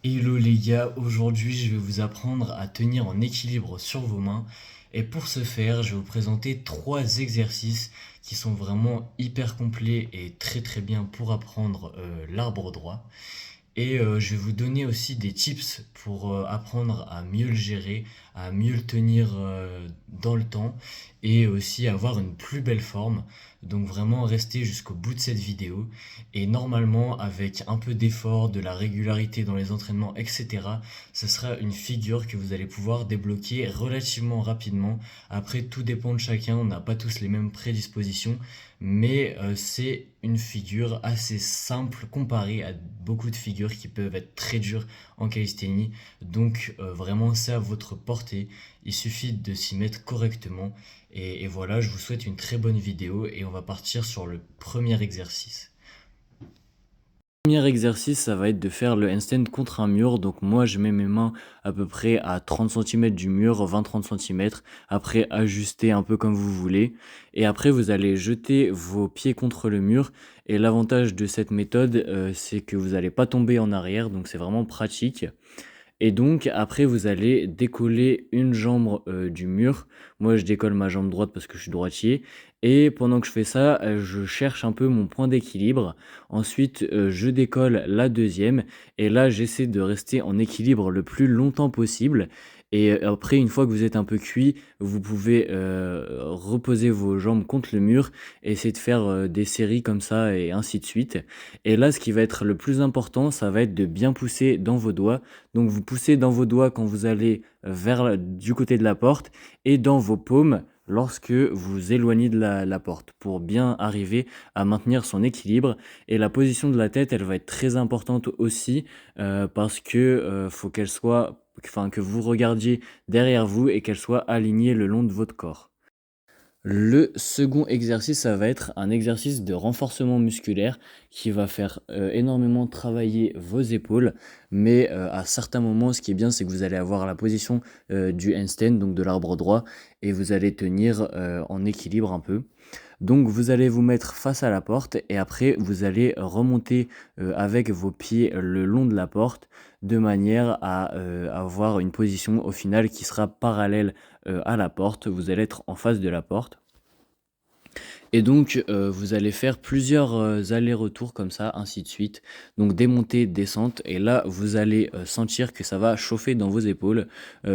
Hello les gars, aujourd'hui je vais vous apprendre à tenir en équilibre sur vos mains et pour ce faire je vais vous présenter trois exercices qui sont vraiment hyper complets et très très bien pour apprendre l'arbre droit. Et je vais vous donner aussi des tips pour apprendre à mieux le gérer, à mieux le tenir dans le temps et aussi avoir une plus belle forme. Donc vraiment restez jusqu'au bout de cette vidéo. Et normalement, avec un peu d'effort, de la régularité dans les entraînements, etc., ce sera une figure que vous allez pouvoir débloquer relativement rapidement. Après, tout dépend de chacun, on n'a pas tous les mêmes prédispositions, mais c'est une figure assez simple comparée à beaucoup de figures qui peuvent être très dures en calisthénie. Donc vraiment c'est à votre portée, il suffit de s'y mettre correctement et voilà, je vous souhaite une très bonne vidéo et on va partir sur le premier exercice. Premier exercice, ça va être de faire le handstand contre un mur. Donc moi, je mets mes mains à peu près à 30 centimètres du mur, 20-30 centimètres. Après, ajuster un peu comme vous voulez. Et après, vous allez jeter vos pieds contre le mur. Et l'avantage de cette méthode, c'est que vous n'allez pas tomber en arrière. Donc c'est vraiment pratique. Et donc après vous allez décoller une jambe, du mur. Moi je décolle ma jambe droite parce que je suis droitier et pendant que je fais ça, je cherche un peu mon point d'équilibre. Ensuite, je décolle la deuxième et là j'essaie de rester en équilibre le plus longtemps possible et après une fois que vous êtes un peu cuit, vous pouvez, reposer vos jambes contre le mur et essayer de faire, des séries comme ça et ainsi de suite. Et là, ce qui va être le plus important, ça va être de bien pousser dans vos doigts. Donc vous poussez dans vos doigts quand vous allez du côté de la porte et dans vos paumes lorsque vous vous éloignez de la porte pour bien arriver à maintenir son équilibre. Et la position de la tête, elle va être très importante aussi parce que faut qu'elle soit, enfin que vous regardiez derrière vous et qu'elle soit alignée le long de votre corps. Le second exercice, ça va être un exercice de renforcement musculaire qui va faire énormément travailler vos épaules. Mais à certains moments, ce qui est bien, c'est que vous allez avoir la position du handstand, donc de l'arbre droit, et vous allez tenir en équilibre un peu. Donc vous allez vous mettre face à la porte et après vous allez remonter avec vos pieds le long de la porte de manière à avoir une position au final qui sera parallèle à la porte. Vous allez être en face de la porte. Et donc, vous allez faire plusieurs, allers-retours comme ça, ainsi de suite. Donc des montées, descentes et là, vous allez, sentir que ça va chauffer dans vos épaules.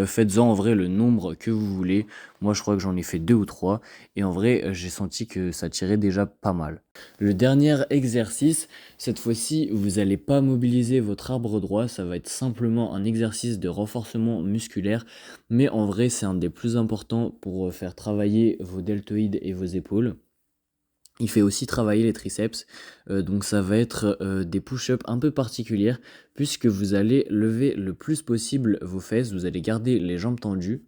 Faites-en en vrai le nombre que vous voulez. Moi, je crois que j'en ai fait 2 ou 3 et en vrai, j'ai senti que ça tirait déjà pas mal. Le dernier exercice, cette fois-ci, vous allez pas mobiliser votre arbre droit, ça va être simplement un exercice de renforcement musculaire, mais en vrai, c'est un des plus importants pour, faire travailler vos deltoïdes et vos épaules. Il fait aussi travailler les triceps, donc ça va être, des push-ups un peu particulières puisque vous allez lever le plus possible vos fesses, vous allez garder les jambes tendues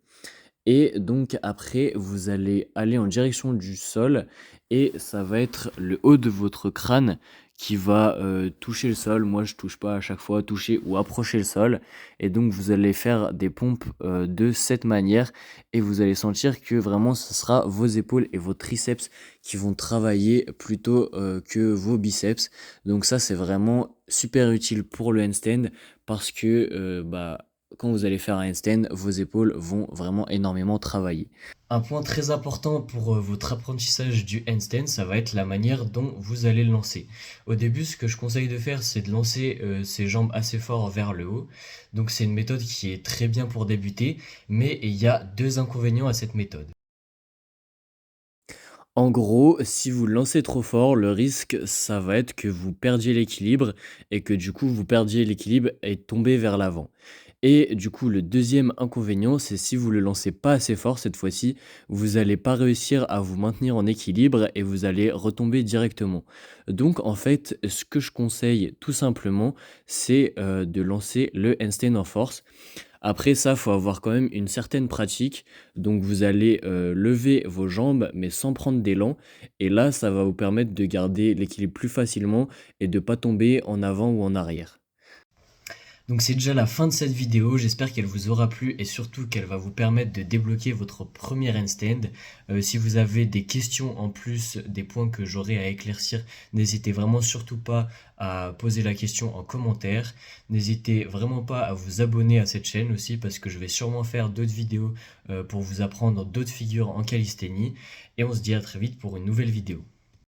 et donc après vous allez aller en direction du sol et ça va être le haut de votre crâne qui va, toucher le sol. Moi je touche pas à chaque fois, toucher ou approcher le sol et donc vous allez faire des pompes, de cette manière et vous allez sentir que vraiment ce sera vos épaules et vos triceps qui vont travailler plutôt, que vos biceps. Donc ça c'est vraiment super utile pour le handstand parce que, quand vous allez faire un handstand, vos épaules vont vraiment énormément travailler. Un point très important pour votre apprentissage du handstand, ça va être la manière dont vous allez le lancer. Au début, ce que je conseille de faire, c'est de lancer ses jambes assez fort vers le haut. Donc c'est une méthode qui est très bien pour débuter, mais il y a deux inconvénients à cette méthode. En gros, si vous lancez trop fort, le risque, ça va être que vous perdiez l'équilibre et que du coup, vous perdiez l'équilibre et tomber vers l'avant. Et du coup, le deuxième inconvénient, c'est si vous le lancez pas assez fort cette fois-ci, vous n'allez pas réussir à vous maintenir en équilibre et vous allez retomber directement. Donc en fait, ce que je conseille tout simplement, c'est de lancer le handstand en force. Après ça, faut avoir quand même une certaine pratique. Donc vous allez, lever vos jambes, mais sans prendre d'élan et là, ça va vous permettre de garder l'équilibre plus facilement et de pas tomber en avant ou en arrière. Donc c'est déjà la fin de cette vidéo, j'espère qu'elle vous aura plu et surtout qu'elle va vous permettre de débloquer votre premier handstand. Si vous avez des questions en plus des points que j'aurai à éclaircir, n'hésitez vraiment surtout pas à poser la question en commentaire. N'hésitez vraiment pas à vous abonner à cette chaîne aussi parce que je vais sûrement faire d'autres vidéos pour vous apprendre d'autres figures en calisthénie. Et on se dit à très vite pour une nouvelle vidéo.